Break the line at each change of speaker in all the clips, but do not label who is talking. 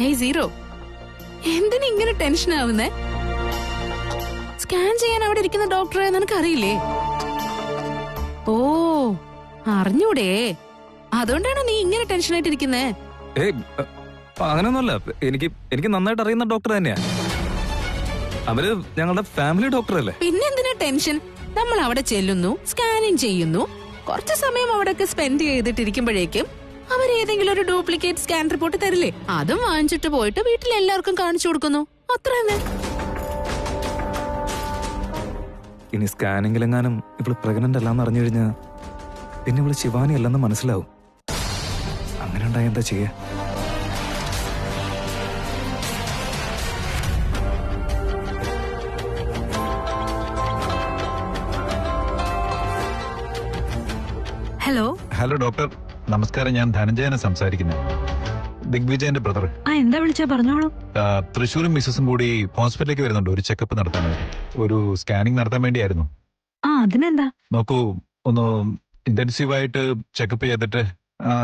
ഏയ് സീറോ, എന്തിനാ ഇങ്ങനെ ടെൻഷൻ ആവുന്നേ? സ്കാൻ ചെയ്യാൻ അവിടെ ഇരിക്കുന്ന ഡോക്ടറെ നിനക്കറിയില്ലേ? ഓ, അറിഞ്ഞൂടെ? അതുകൊണ്ടാണോ നീ ഇങ്ങനെ ടെൻഷനായിട്ടിരിക്കുന്നേ?
അങ്ങനെയൊന്നുമല്ല, എനിക്ക് നന്നായിട്ട് അറിയുന്ന ഡോക്ടർ തന്നെയാ. അവര് ഞങ്ങളുടെ ഫാമിലി ഡോക്ടറല്ലേ.
പിന്നെന്തിനാ ടെൻഷൻ? നമ്മൾ അവിടെ ചെല്ലുന്നു, സ്കാനിങ് ചെയ്യുന്നു, കുറച്ച് സമയം അവിടെയൊക്കെ സ്പെൻഡ് ചെയ്തിട്ടിരിക്കുമ്പോഴേക്കും അവരേതെങ്കിലും ഒരു ഡ്യൂപ്ലിക്കേറ്റ് സ്കാൻ റിപ്പോർട്ട് തരില്ലേ? അതും വാങ്ങിച്ചിട്ട് പോയിട്ട് വീട്ടിൽ എല്ലാവർക്കും കാണിച്ചു കൊടുക്കുന്നു, അത്ര തന്നെ.
ഇനി സ്കാനിങ്ങിലെങ്ങാനും ഇവള് പ്രഗ്നന്റ് അല്ലാന്ന് അറിഞ്ഞു കഴിഞ്ഞാ പിന്നെ ഇവള് ശിവാനി അല്ലെന്ന് മനസ്സിലാവും. അങ്ങനെ ഉണ്ടായ എന്താ ചെയ്യാ?
ഹലോ ഡോക്ടർ, നമസ്കാരം. ഞാൻ ധനഞ്ജയനെ സംസാരിക്കുന്നത്, ദിഗ്വിജയന്റെ ബ്രദർ.
എന്താ വിളിച്ചാ പറഞ്ഞോളൂ.
തൃശ്ശൂരും മിസ്സസും കൂടി ഹോസ്പിറ്റലിലേക്ക് വരുന്നുണ്ട് ഒരു ചെക്കപ്പ് നടത്താൻ വേണ്ടി, ഒരു സ്കാനിങ് നടത്താൻ വേണ്ടിയായിരുന്നു.
അതിനെന്താ?
നോക്കൂ, ഒന്ന് ഇന്റൻസീവായിട്ട് ചെക്കപ്പ് ചെയ്തിട്ട്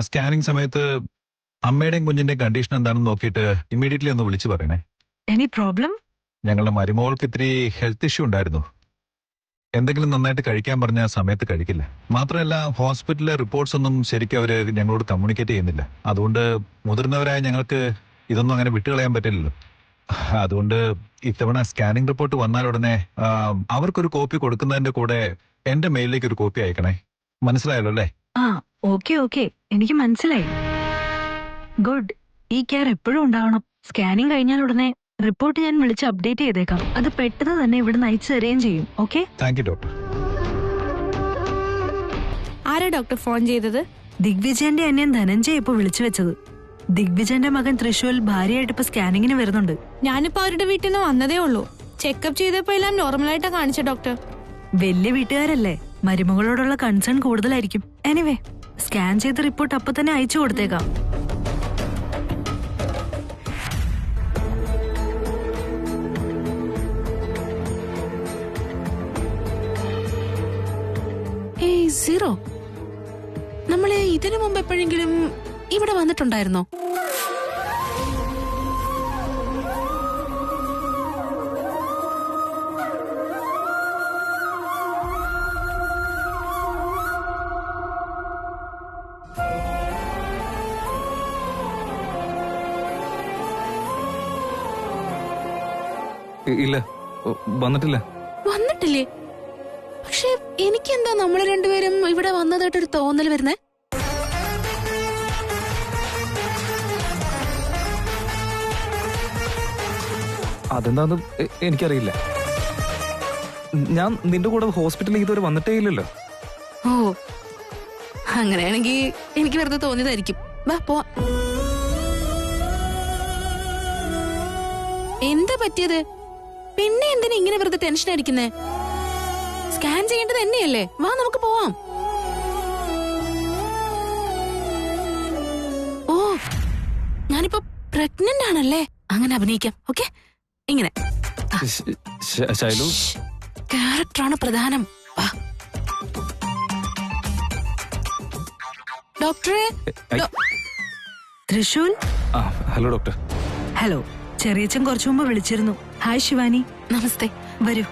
സ്കാനിങ് സമയത്ത് അമ്മയുടെയും കുഞ്ഞിന്റെയും കണ്ടീഷൻ എന്താണെന്ന് നോക്കിയിട്ട് ഇമ്മീഡിയറ്റ്ലി ഒന്ന് വിളിച്ചു പറയണേ.
Any problem?
ഞങ്ങളുടെ മരുമോൾക്ക് ഇത്തിരി ഹെൽത്ത് ഇഷ്യൂ ഉണ്ടായിരുന്നു. എന്തെങ്കിലും നന്നായിട്ട് കഴിക്കാൻ പറഞ്ഞ സമയത്ത് കഴിക്കില്ല. മാത്രമല്ല, ഹോസ്പിറ്റലിലെ റിപ്പോർട്ട്സ് ഒന്നും ശരിക്കും അവര് ഞങ്ങളോട് കമ്മ്യൂണിക്കേറ്റ് ചെയ്യുന്നില്ല. അതുകൊണ്ട് മുതിർന്നവരായ ഞങ്ങൾക്ക് ഇതൊന്നും അങ്ങനെ വിട്ടുകളയാൻ പറ്റില്ലല്ലോ. അതുകൊണ്ട് ഇത്തവണ സ്കാനിങ് റിപ്പോർട്ട് വന്നാൽ ഉടനെ അവർക്കൊരു കോപ്പി കൊടുക്കുന്നതിന്റെ കൂടെ എന്റെ മെയിലിലേക്ക് ഒരു കോപ്പി അയക്കണേ. മനസ്സിലായല്ലോ അല്ലേ?
ഓക്കെ, എനിക്ക് മനസ്സിലായി. ഗുഡ്. ഈ കെയർ എപ്പോഴും ഉണ്ടാവണം. സ്കാനിങ് കഴിഞ്ഞാൽ ഉടനെ റിപ്പോർട്ട് ഞാൻ വിളിച്ച് അപ്ഡേറ്റ് ചെയ്തേക്കാം. അത് പെട്ടെന്ന് തന്നെ ഇവിടെ അയച്ചു തരുകയും ചെയ്യും. ഓക്കെ?
Thank you doctor.
ആരാ ഡോക്ടർ ഫോൺ ചെയ്തത്?
ദിഗ്വിജയന്റെ അന്യൻ ധനഞ്ജയ ഇപ്പൊ വിളിച്ചു വെച്ചത്. ദിഗ്വിജയന്റെ മകൻ തൃശൂൽ ഭാര്യയായിട്ട് ഇപ്പൊ സ്കാനിങ്ങിന് വരുന്നുണ്ട്.
ഞാനിപ്പോ അവരുടെ വീട്ടിൽ നിന്ന് വന്നതേ ഉള്ളൂ. ചെക്കപ്പ് ചെയ്തപ്പോ എല്ലാം നോർമലായിട്ടാ കാണിച്ച ഡോക്ടർ.
വലിയ വീട്ടുകാരല്ലേ, മരുമകളോടുള്ള കൺസേൺ കൂടുതലായിരിക്കും. എനിവേ, സ്കാൻ ചെയ്ത റിപ്പോർട്ട് അപ്പൊ തന്നെ അയച്ചു കൊടുത്തേക്കാം.
ഏയ് സീറോ, നമ്മള് ഇതിനു മുമ്പ് എപ്പോഴെങ്കിലും ഇവിടെ വന്നിട്ടുണ്ടായിരുന്നോ?
ഇല്ല, വന്നിട്ടില്ലേ?
പക്ഷെ എനിക്കെന്താ നമ്മള് രണ്ടുപേരും ഇവിടെ വന്നതായിട്ടൊരു തോന്നൽ വരുന്നേ?
അതെന്താന്ന് എനിക്കറിയില്ല. ഞാൻ നിന്റെ കൂടെ ഹോസ്പിറ്റലിൽ ഇതുവരെ വന്നിട്ടേ ഇല്ലല്ലോ.
ഓ, അങ്ങനെയാണെങ്കിൽ എനിക്ക് വെറുതെ തോന്നിയതായിരിക്കും. വാ പോവാം. എന്താ പറ്റിയത്? പിന്നെ എന്തിനാ ഇങ്ങനെ വെറുതെ ടെൻഷൻ അടിക്കുന്നേ? സ്കാൻ ചെയ്യേണ്ടത് തന്നെയല്ലേ? വാ, നമുക്ക് പോവാം. ഓ, ഞാനിപ്പോ പ്രഗ്നന്റ് ആണല്ലേ? അങ്ങനെ അഭിനയിക്കാം. ഓക്കെ, ഇങ്ങനെ.
ശൈലു,
ക്യാരക്ടറാണ് പ്രധാനം. വാ ഡോക്ടറെ.
തൃശൂൽ.
Hello doctor.
ഹലോ, ചെറിയച്ചൻ കുറച്ചു മുമ്പ് വിളിച്ചിരുന്നു. ഹായ് ശിവാനി.
നമസ്തേ.
വരൂ.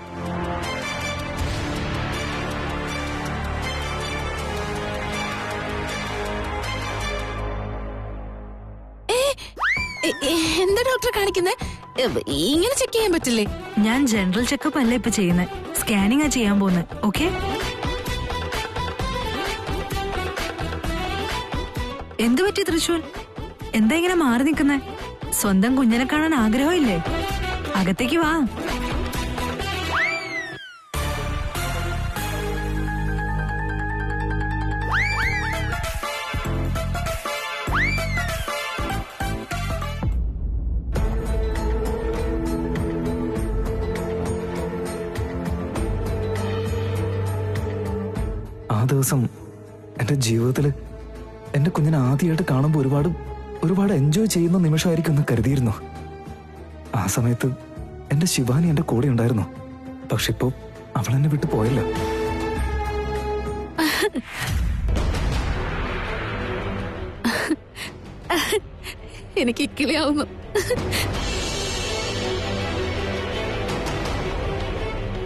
എന്താ ഡോക്ടറെ കാണിക്കുന്നേ? ഇങ്ങനെ ചെക്ക് ചെയ്യാൻ പറ്റില്ലേ?
ഞാൻ ജനറൽ ചെക്കപ്പ് അല്ല ഇപ്പൊ ചെയ്യുന്നത്, സ്കാനിങ് ആ ചെയ്യാൻ പോകുന്നത്. ഓക്കെ? എന്തു പറ്റി തൃശൂൽ? എന്താ ഇങ്ങനെ മാറി നിൽക്കുന്നേ? സ്വന്തം കുഞ്ഞിനെ കാണാൻ ആഗ്രഹമില്ലേ? അകത്തേക്ക് വാ.
ആ ദിവസം എന്റെ ജീവിതത്തില് എന്റെ കുഞ്ഞിനെ ആദ്യമായിട്ട് കാണുമ്പോൾ ഒരുപാട് എൻജോയ് ചെയ്യുന്ന നിമിഷമായിരിക്കും എന്ന് കരുതിയിരുന്നു. ആ സമയത്ത് എന്റെ ശിവാനി എന്റെ കൂടെ ഉണ്ടായിരുന്നു. പക്ഷെ ഇപ്പോ അവൾ എന്നെ വിട്ടു പോയല്ലോ.
എനിക്ക് ഇക്കിളിയാവുന്നു.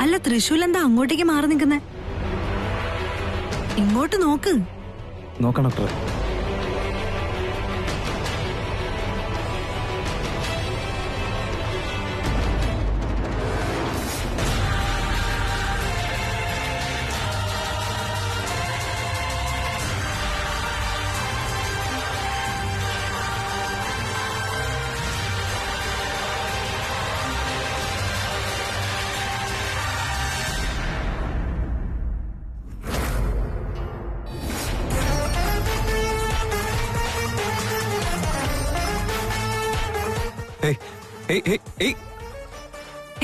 അല്ല തൃശൂൽ എന്താ അങ്ങോട്ടേക്ക് മാറി നിൽക്കുന്നേ? ഇങ്ങോട്ട് നോക്ക്.
നോക്കാം ഡോക്ടറെ.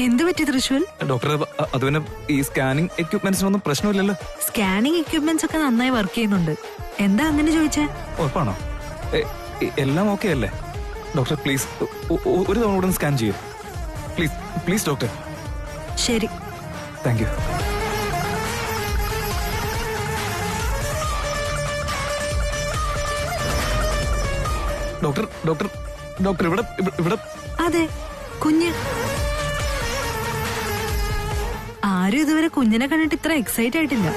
എന്ത് പറ്റി തൃശൂൽ?
ഡോക്ടറെ, അത് പിന്നെ ഈ സ്കാനിങ് എക്യുപ്മെന്റ്സിനൊന്നും പ്രശ്നമില്ലല്ലോ.
സ്കാനിങ് എക്യുപ്മെന്റ്സ് ഒക്കെ നന്നായി വർക്ക് ചെയ്യുന്നുണ്ട്. എന്താ അങ്ങനെ ചോദിച്ചേ?
ഉറപ്പാണോ? എല്ലാം ഓക്കെ അല്ലേ? ഡോക്ടർ പ്ലീസ് ഒരു തവണ കൂടെ സ്കാൻ ചെയ്യൂ. Please please doctor.
ശരി,
thank you. Doctor doctor doctor ഇവിടെ ഇവിടെ.
അതെ, കുഞ്ഞ്. ആരും ഇതുവരെ കുഞ്ഞിനെ കണ്ടിട്ട് ഇത്ര എക്സൈറ്റ് ആയിട്ടില്ല.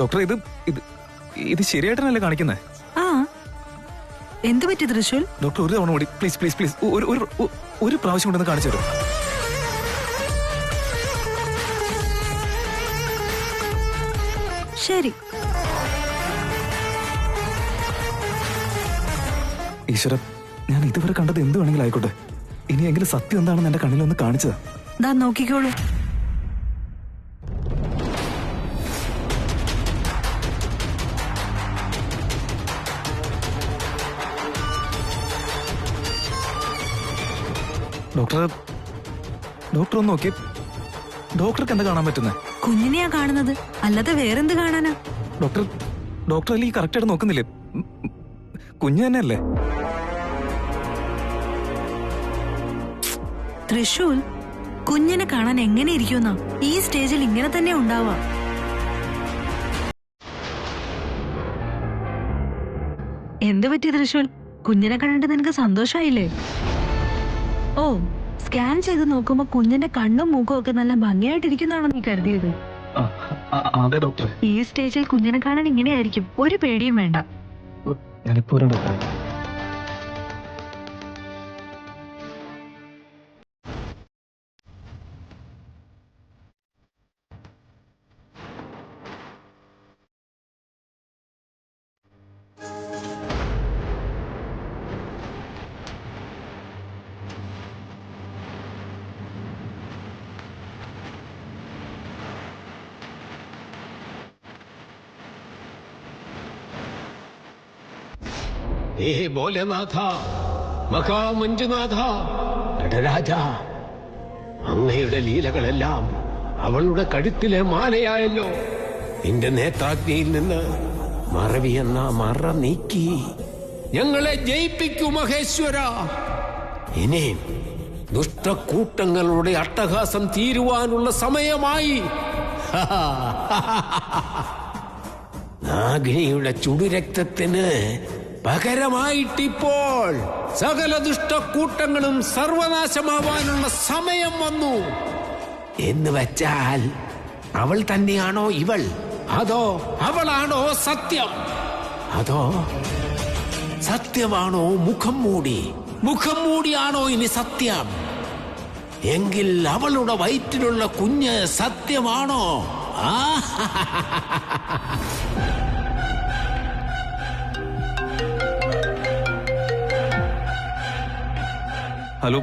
ഡോക്ടർ, ഇത് ഇത് ഇത് ശരിയായിട്ടല്ലേ കാണിക്കുന്നത്?
ആ, എന്ത് പറ്റി തൃശൂൽ?
ഡോക്ടർ ഒരു തവണ കൂടി പ്ലീസ് പ്ലീസ് പ്ലീസ് ഒരു പ്രാവശ്യം കൊണ്ടൊന്ന് കാണിച്ചു തരും.
ശരി.
ഈശ്വര, ഞാൻ ഇതുവരെ കണ്ടത് എന്ത് വേണമെങ്കിലും ആയിക്കോട്ടെ, ഇനിയെങ്കിലും സത്യം എന്താണെന്ന് എന്റെ കണ്ണിലൊന്ന് കാണിച്ചതാ.
ദാ നോക്കിക്കോളൂ.
ഡോക്ടർ ഒന്ന് നോക്കി. ഡോക്ടർക്ക് എന്താ കാണാൻ പറ്റുന്നത്?
കുഞ്ഞിനെയാ കാണുന്നത്, അല്ലാതെ വേറെന്ത് കാണാനാ?
ഡോക്ടർ അല്ലേ ഈ കറക്റ്റ് ആയിട്ട് നോക്കുന്നില്ലേ? കുഞ്ഞു തന്നെയല്ലേ?
തൃശൂൽ, കുഞ്ഞിനെ കാണാൻ എങ്ങനെ ഇരിക്കുമെന്നാ ഈ സ്റ്റേജിൽ ഇങ്ങനെ തന്നെ ഉണ്ടാവാ. എന്ത് പറ്റി തൃശൂൽ? കുഞ്ഞിനെ കണ്ടിട്ട് നിനക്ക് സന്തോഷായില്ലേ? ഓ, സ്കാൻ ചെയ്ത് നോക്കുമ്പോ കുഞ്ഞിന്റെ കണ്ണും മൂക്കും ഒക്കെ നല്ല ഭംഗിയായിട്ടിരിക്കുന്നതാണോ നീ കരുതിയത്?
അതെ ഡോക്ടർ.
ഈ സ്റ്റേജിൽ കുഞ്ഞിനെ കാണാൻ ഇങ്ങനെയായിരിക്കും. ഒരു പേടിയും വേണ്ട.
ഞാനിപ്പോ ഡോക്ടർ.
ഹേ ഭോലനാഥ, മഹാമഞ്ജുനാഥ, നടരാജ, അങ്ങയുടെ ലീലകളെല്ലാം അവളുടെ കഴുത്തിലെ മാലയായല്ലോ. നിന്റെ നേത്രാഗ്നിയിൽ നിന്ന് മറവി എന്ന മറ നീക്കി ഞങ്ങളെ ജയിപ്പിക്കൂ മഹേശ്വര. ഇനി ദുഷ്ടക്കൂട്ടങ്ങളുടെ അട്ടഹാസം തീരുവാനുള്ള സമയമായി. നാഗിനിയുടെ ചുടുരക്തത്തിന് പകരമായിട്ടിപ്പോൾ സകല ദുഷ്ടക്കൂട്ടങ്ങളും സർവനാശമാവാനുള്ള സമയം വന്നു എന്ന് വെച്ചാൽ, അവൾ തന്നെയാണോ ഇവൾ? അതോ അവളാണോ സത്യം? അതോ സത്യമാണോ മുഖം മൂടി? മുഖം മൂടിയാണോ ഇനി സത്യം? എങ്കിൽ അവളുടെ വയറ്റിലുള്ള കുഞ്ഞ് സത്യമാണോ?
ഹലോ,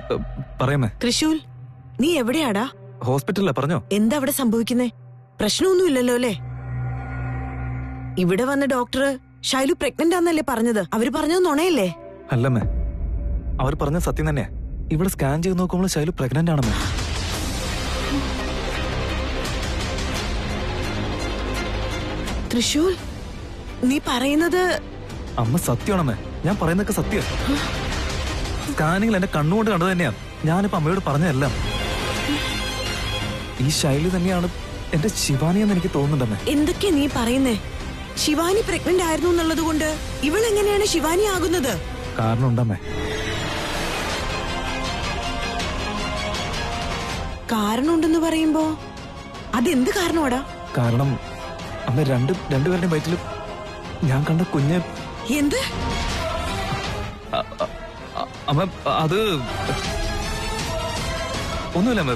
പറയാമേ.
തൃശൂൽ, നീ എവിടെയാടാ?
ഹോസ്പിറ്റലിലാ. പറഞ്ഞോ.
എന്താ അവിടെ സംഭവിക്കുന്നേ? പ്രശ്നമൊന്നുമില്ലല്ലോ അല്ലേ? ഇവിടെ വന്ന ഡോക്ടർ ഷൈലു പ്രഗ്നന്റ് ആണെന്നല്ലേ പറഞ്ഞത്? അവര് പറഞ്ഞത് നുണയല്ലേ?
അല്ലമ്മേ, അവർ പറഞ്ഞ സത്യം തന്നെയാ. ഇവിടെ സ്കാൻ ചെയ്ത് നോക്കുമ്പോൾ ഷൈലു പ്രഗ്നന്റ് ആണെന്നേ.
തൃശൂൽ, നീ പറയുന്നത്?
അമ്മ സത്യമാണമ്മേ, ഞാൻ പറയുന്നതൊക്കെ സത്യം. സ്കാനിങ്ങിൽ എന്റെ കണ്ണുകൊണ്ട് കണ്ടത് തന്നെയാ. ഞാനിപ്പോ അമ്മയോട് പറഞ്ഞതെല്ലാം. ഈ ശൈലി തന്നെയാണ് എന്റെ ശിവാനി എന്ന് എനിക്ക് തോന്നുന്നുണ്ടമ്മേ.
എന്തൊക്കെയാ നീ പറയുന്നേ? ശിവാനി പ്രഗ്നന്റ് ആയിരുന്നു എന്നുള്ളത് കൊണ്ട് ഇവൾ എങ്ങനെയാണ് ശിവാനി ആകുന്നത്?
കാരണം ഉണ്ടമ്മേ.
കാരണമുണ്ടെന്ന് പറയുമ്പോ അതെന്ത് കാരണമാടാ?
കാരണം അമ്മ രണ്ടുപേരുടെയും വയറ്റിലും ഞാൻ കണ്ട കുഞ്ഞ്.
എന്ത്?
അമ്മ അത് ഒന്നുമില്ല അമ്മ.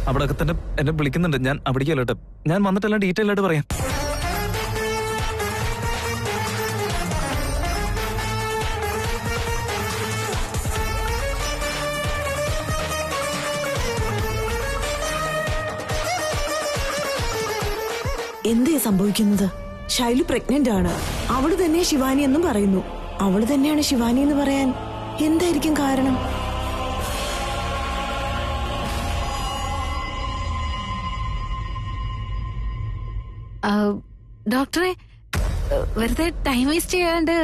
അവിടെ ഒക്കെ തന്നെ എന്നെ വിളിക്കുന്നുണ്ട്. ഞാൻ അവിടേക്കല്ലോട്ടെ. ഞാൻ വന്നിട്ടെല്ലാം ഡീറ്റെയിൽ ആയിട്ട് പറയാം.
എന്തേ സംഭവിക്കുന്നത്? ശൈലു പ്രഗ്നന്റ് ആണ്. അവള് തന്നെ ശിവാനി എന്നും പറയുന്നു. അവള് തന്നെയാണ് ശിവാനി എന്ന് പറയാൻ എന്തായിരിക്കും കാരണം?
ഡോക്ടറെ, വെറുതെ ടൈം വേസ്റ്റ് ചെയ്യാണ്ട്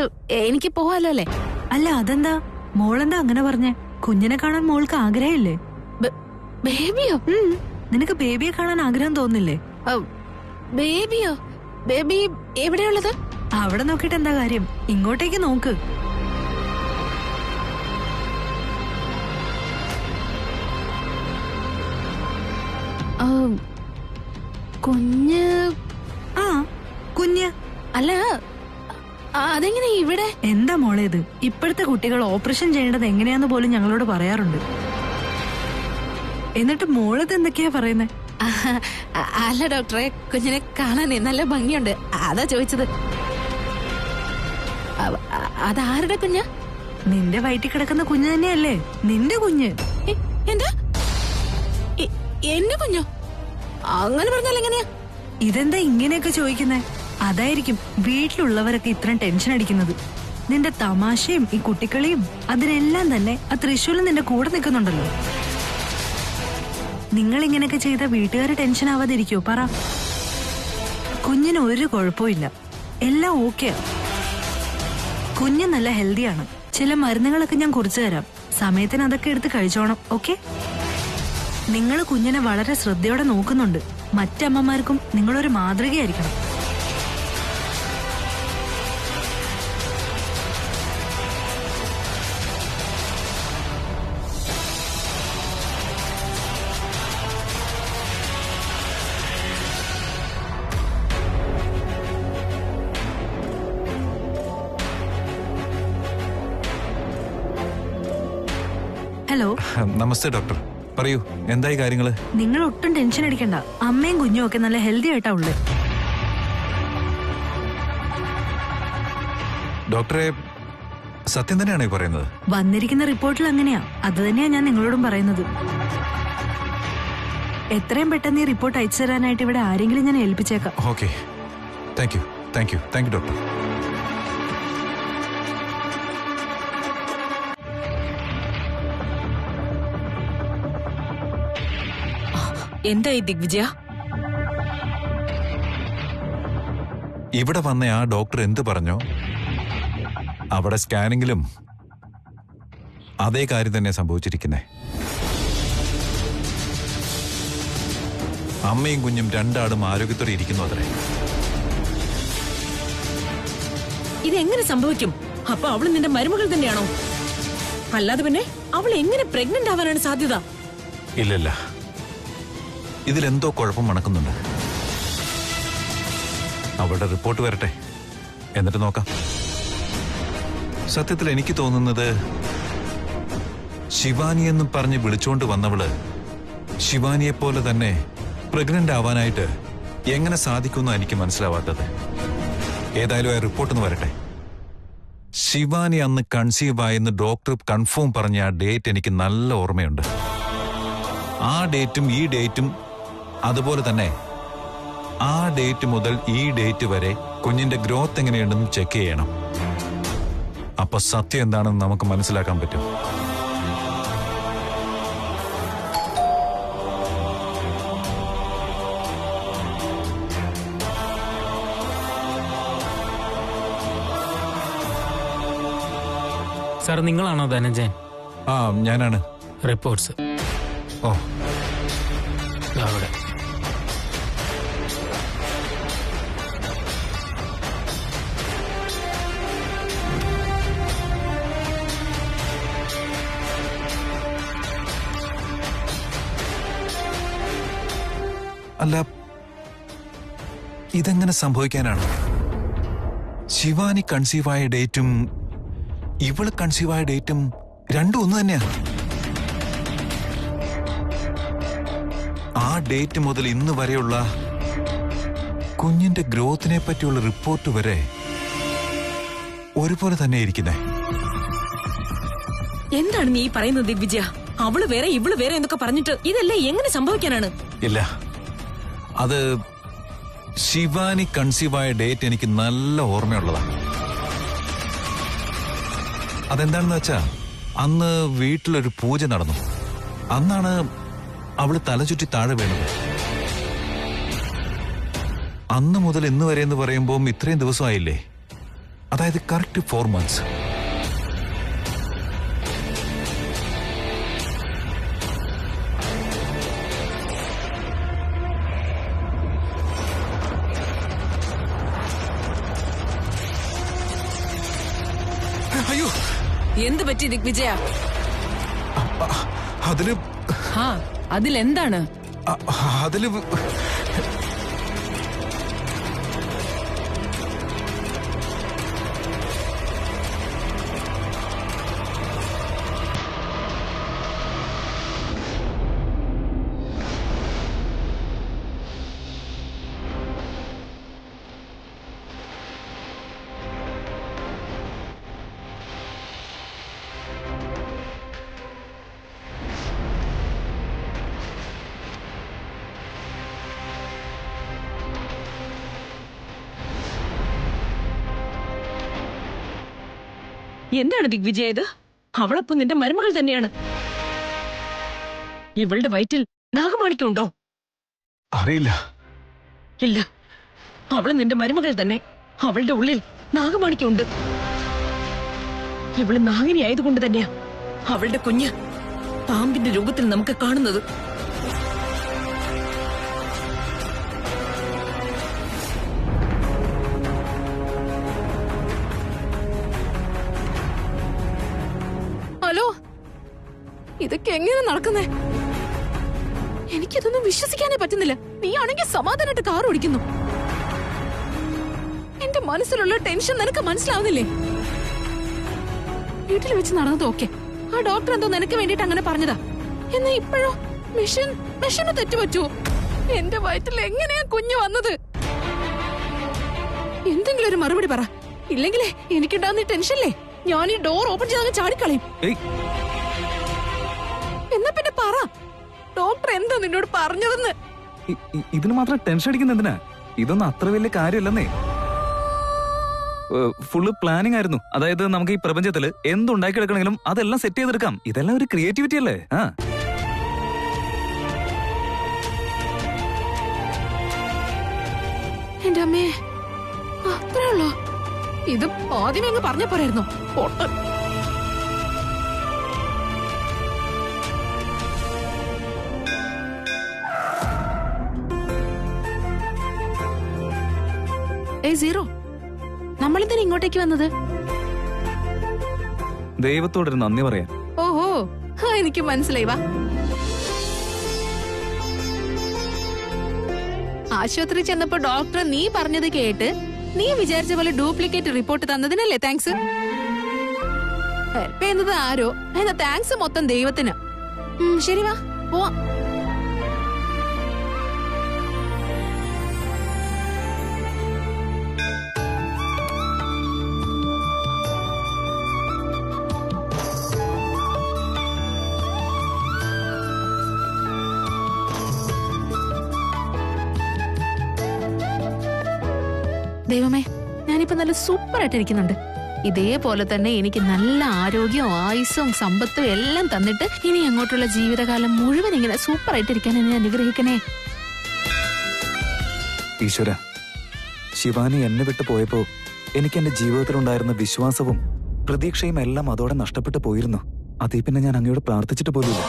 എനിക്ക് പോവാലോ അല്ലേ?
അല്ല അതെന്താ മോളെന്താ അങ്ങനെ പറഞ്ഞേ? കുഞ്ഞിനെ കാണാൻ മോൾക്ക് ആഗ്രഹമില്ലേ?
ബേബിയോ?
നിനക്ക് ബേബിയെ കാണാൻ ആഗ്രഹം തോന്നില്ലേ?
ബേബിയോ? ബേബി എവിടെയുള്ളത്?
അവിടെ നോക്കിട്ട് എന്താ കാര്യം? ഇങ്ങോട്ടേക്ക് നോക്ക്.
കുഞ്ഞ്?
ആ കുഞ്ഞ്.
അല്ല അതെങ്ങനെ ഇവിടെ?
എന്താ മോളെ ഇത്? ഇപ്പോഴത്തെ കുട്ടികൾ ഓപ്പറേഷൻ ചെയ്യേണ്ടത് എങ്ങനെയാന്ന് പോലും ഞങ്ങളോട് പറയാറുണ്ട്. എന്നിട്ട് മോളത് എന്തൊക്കെയാ പറയുന്നേ?
അല്ല ഡോക്ടറെ, കുഞ്ഞിനെ കാണാനേ നല്ല ഭംഗിയുണ്ട്, അതാ ചോദിച്ചത്. അതാരുടെ കുഞ്ഞ്?
നിന്റെ വയറ്റിൽ കിടക്കുന്ന കുഞ്ഞ് തന്നെയല്ലേ നിന്റെ കുഞ്ഞ്.
എന്താ? എന്റെ കുഞ്ഞോ? അങ്ങനെ പറഞ്ഞാൽ എങ്ങനെയാ?
ഇതെന്താ ഇങ്ങനെയൊക്കെ ചോദിക്കുന്നേ? അതായിരിക്കും വീട്ടിലുള്ളവരൊക്കെ ഇത്രയും ടെൻഷൻ അടിക്കുന്നത്. നിന്റെ തമാശയും ഈ കുട്ടിക്കളിയും അതിനെല്ലാം തന്നെ ആ തൃശ്ശൂലും നിന്റെ കൂടെ നിൽക്കുന്നുണ്ടല്ലോ. നിങ്ങൾ ഇങ്ങനെയൊക്കെ ചെയ്ത വീട്ടുകാർ ടെൻഷൻ ആവാതിരിക്കോ പറ? കുഞ്ഞിന് ഒരു കുഴപ്പമില്ല, എല്ലാം ഓക്കെയാ. കുഞ്ഞ് നല്ല ഹെൽത്തിയാണ്. ചില മരുന്നുകളൊക്കെ ഞാൻ കുറിച്ചു തരാം, സമയത്തിന് അതൊക്കെ എടുത്ത് കഴിച്ചോണം. ഓക്കെ? നിങ്ങൾ കുഞ്ഞിനെ വളരെ ശ്രദ്ധയോടെ നോക്കുന്നുണ്ട്. മറ്റമ്മമാർക്കും നിങ്ങളൊരു മാതൃകയായിരിക്കണം. ഹലോ.
നമസ്തേ ഡോക്ടർ, പറയൂ എന്തായി കാര്യങ്ങള്?
നിങ്ങൾ ഒട്ടും ടെൻഷൻ അടിക്കണ്ട. അമ്മയും കുഞ്ഞും ഒക്കെ നല്ല ഹെൽത്തി ആയിട്ടാ ഉള്ളത്.
ഡോക്ടറെ, സത്യം തന്നെയാണോ ഈ പറയുന്നത്?
വന്നിരിക്കുന്ന റിപ്പോർട്ടിൽ അങ്ങനെയാ. അത് തന്നെയാ ഞാൻ നിങ്ങളോടും പറയുന്നത്. എത്രയും പെട്ടെന്ന് ഈ റിപ്പോർട്ട് അയച്ചു തരാനായിട്ട് ഇവിടെ ആരെങ്കിലും ഞാൻ ഏൽപ്പിച്ചേക്കാം.
Okay, thank you doctor.
എന്തായി ദിഗ്വിജയ?
ഇവിടെ വന്ന ആ ഡോക്ടർ എന്ത് പറഞ്ഞോ അവിടെ സ്കാനിങ്ങിലും അതേ കാര്യം തന്നെ സംഭവിച്ചിരിക്കുന്നേ. അമ്മയും കുഞ്ഞും രണ്ടാളും ആരോഗ്യത്തോടെ ഇരിക്കുന്നു അത്രേ.
ഇതെങ്ങനെ സംഭവിക്കും? അപ്പൊ അവള് നിന്റെ മരുമകൾ തന്നെയാണോ? അല്ലാതെ പിന്നെ അവൾ എങ്ങനെ പ്രഗ്നന്റ് ആവാനാണ് സാധ്യത?
ഇല്ലല്ല, ഇതിലെന്തോ കുഴപ്പം മണക്കുന്നുണ്ട്. അവളുടെ റിപ്പോർട്ട് വരട്ടെ, എന്നിട്ട് നോക്കാം. സത്യത്തിൽ എനിക്ക് തോന്നുന്നത് ശിവാനി എന്നും പറഞ്ഞ് വിളിച്ചോണ്ട് വന്നവള് ശിവാനിയെ പോലെ തന്നെ പ്രഗ്നന്റ് ആവാനായിട്ട് എങ്ങനെ സാധിക്കുമെന്ന് എനിക്ക് മനസ്സിലാവാത്തത്. ഏതായാലും ആ റിപ്പോർട്ടൊന്ന് വരട്ടെ. ശിവാനി അന്ന് കൺസീവ് ആയെന്ന് ഡോക്ടർ കൺഫേം പറഞ്ഞ ആ ഡേറ്റ് എനിക്ക് നല്ല ഓർമ്മയുണ്ട്. ആ ഡേറ്റും ഈ ഡേറ്റും അതുപോലെ തന്നെ ആ ഡേറ്റ് മുതൽ ഈ ഡേറ്റ് വരെ കുഞ്ഞിന്റെ ഗ്രോത്ത് എങ്ങനെയുണ്ടെന്ന് ചെക്ക് ചെയ്യണം. അപ്പൊ സത്യം എന്താണെന്ന് നമുക്ക് മനസ്സിലാക്കാൻ പറ്റും.
സാർ, നിങ്ങളാണോ ധനഞ്ജയൻ?
ആ, ഞാനാണ്.
റിപ്പോർട്ട്സ്.
ഓ,
അവിടെ
അല്ല, ഇതെങ്ങനെ സംഭവിക്കാനാണ്? ശിവാനി കൺസീവായ ഡേറ്റും ഇവള് കൺസീവായ ഡേറ്റും രണ്ടും ഒന്ന് തന്നെയാണ്. ആ ഡേറ്റ് മുതൽ ഇന്ന് വരെയുള്ള കുഞ്ഞിന്റെ ഗ്രോത്തിനെ പറ്റിയുള്ള റിപ്പോർട്ട് വരെ ഒരുപോലെ തന്നെ ഇരിക്കുന്നേ.
എന്താണ് നീ പറയുന്നത് ദിഗ്വിജയ? അവള് വേറെ ഇവള് വേറെ എന്നൊക്കെ പറഞ്ഞിട്ട് ഇതെല്ലാം എങ്ങനെ സംഭവിക്കാനാണ്?
ഇല്ല, അത് ശിവാനി കൺസീവായ ഡേറ്റ് എനിക്ക് നല്ല ഓർമ്മയുള്ളതാണ്. അതെന്താണെന്ന് വെച്ചാ, അന്ന് വീട്ടിലൊരു പൂജ നടന്നു. അന്നാണ് അവള് തലചുറ്റി താഴെ വീണത്. അന്ന് മുതൽ ഇന്ന് വരെ എന്ന് പറയുമ്പോൾ ഇത്രയും ദിവസമായില്ലേ? അതായത് കറക്റ്റ് 4 months. അയ്യോ,
എന്ത് പറ്റി ദിഗ്വിജയ?
അതില്
അതിലെന്താണ്?
അതില്
എന്താണ് ദിഗ്വിജയ ഇത്? അവളപ്പം നിന്റെ മരുമകൾ തന്നെയാണ്. ഇവളുടെ വയറ്റിൽ നാഗമാണിക്കുണ്ടോ?
അറിയില്ല.
ഇല്ല, അവള് നിന്റെ മരുമകൾ തന്നെ. അവളുടെ ഉള്ളിൽ നാഗമാണിക്കുണ്ട്. ഇവള് നാഗിനി ആയതുകൊണ്ട് തന്നെയാ അവളുടെ കുഞ്ഞ് പാമ്പിന്റെ രൂപത്തിൽ നമുക്ക് കാണുന്നത്.
ഹലോ, ഇതൊക്കെ എങ്ങനെ നടക്കുന്നേ? എനിക്കിതൊന്നും വിശ്വസിക്കാനേ പറ്റുന്നില്ല. നീ ആണെങ്കിൽ സമാധാനമായിട്ട് കാർ ഓടിക്കുന്നു. എന്റെ മനസ്സിലുള്ള ടെൻഷൻ നിനക്ക് മനസ്സിലാവുന്നില്ലേ? വീട്ടിൽ വെച്ച് നടന്നത് ഓക്കെ, ആ ഡോക്ടർ എന്തോ നിനക്ക് വേണ്ടിട്ട് അങ്ങനെ പറഞ്ഞതാ. എന്നാ ഇപ്പോഴോ മെഷീന് തെറ്റുപറ്റുമോ? എന്റെ വയറ്റിൽ എങ്ങനെയാ കുഞ്ഞു വന്നത്? എന്തെങ്കിലും ഒരു മറുപടി പറ. ഇല്ലെങ്കിലേ എനിക്കുണ്ടാവുന്ന ടെൻഷനില്ലേ ഞാൻ ഈ ഡോർ ഓപ്പൺ ചെയ്തങ്ങ് ചാടിക്കളയും. എന്നാ പിന്നെ പറ, ഡോക്ടർ എന്താ നിന്നോട് പറഞ്ഞതെന്ന്?
ഇതിന് മാത്രം ടെൻഷൻ അടിക്കുന്ന എന്തിനാ? ഇതൊന്നും അത്ര വലിയ കാര്യമല്ലെന്നേ. ഫുള്ള് പ്ലാനിങ് ആയിരുന്നു. അതായത് നമുക്ക് ഈ പ്രപഞ്ചത്തില് എന്തുണ്ടാക്കി എടുക്കണമെങ്കിലും അതെല്ലാം സെറ്റ് ചെയ്തെടുക്കാം. ഇതെല്ലാം ഒരു ക്രിയേറ്റിവിറ്റി അല്ലേ?
എന്റെ അമ്മേ, അത്രേ ഉള്ളോ? ഇത് ആദ്യമേ അങ്ങ് പറഞ്ഞ പോരായിരുന്നു. സീറോ, നമ്മളെന്തിനാ ഇങ്ങോട്ടേക്ക് വന്നത്?
ദൈവത്തോടൊരു നന്ദി പറയാൻ.
ഓഹോ, എനിക്ക് മനസ്സിലായി. വാ, ആശുപത്രി ചെന്നപ്പോ ഡോക്ടർ നീ പറഞ്ഞത് കേട്ട് നീ വിചാരിച്ച പോലെ ഡ്യൂപ്ലിക്കേറ്റ് റിപ്പോർട്ട് തന്നതിനല്ലേ താങ്ക്സ്. ഹെൽപ്പ് ചെയ്യുന്നത് ആരോ, എന്നാ താങ്ക്സ് മൊത്തം ദൈവത്തിന്. ശരി, വാ പോവാം. ദൈവമേ, ഞാനിപ്പോ നല്ല സൂപ്പർ ആയിട്ടിരിക്കുന്നുണ്ട്. ഇതേപോലെ തന്നെ എനിക്ക് നല്ല ആരോഗ്യവും ആയുസ്സും സമ്പത്തും എല്ലാം തന്നിട്ട് ഇനി അങ്ങോട്ടുള്ള ജീവിതകാലം മുഴുവൻ ഇങ്ങനെ സൂപ്പർ ആയിട്ടിരിക്കാൻ എന്നെ അനുഗ്രഹിക്കണേ.
ഈശ്വര, ശിവാനി എന്നെ വിട്ടു പോയപ്പോ എനിക്ക് എന്റെ ജീവിതത്തിലുണ്ടായിരുന്ന വിശ്വാസവും പ്രതീക്ഷയും എല്ലാം അതോടെ നഷ്ടപ്പെട്ടു പോയിരുന്നു. അതേ പിന്നെ ഞാൻ അങ്ങയോട് പ്രാർത്ഥിച്ചിട്ട് പോലുമില്ല.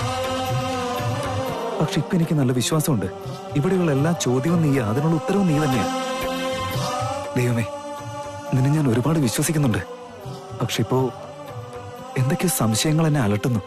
പക്ഷെ ഇപ്പൊ എനിക്ക് നല്ല വിശ്വാസമുണ്ട്. ഇവിടെയുള്ള എല്ലാ ചോദ്യവും നീ, അതിനുള്ള ഉത്തരവും നീ തന്നെയാണ്. ദൈവമേ, നിന്നെ ഞാൻ ഒരുപാട് വിശ്വസിക്കുന്നുണ്ട്. പക്ഷെ ഇപ്പോ എന്തൊക്കെയോ സംശയങ്ങൾ എന്നെ അലട്ടുന്നു.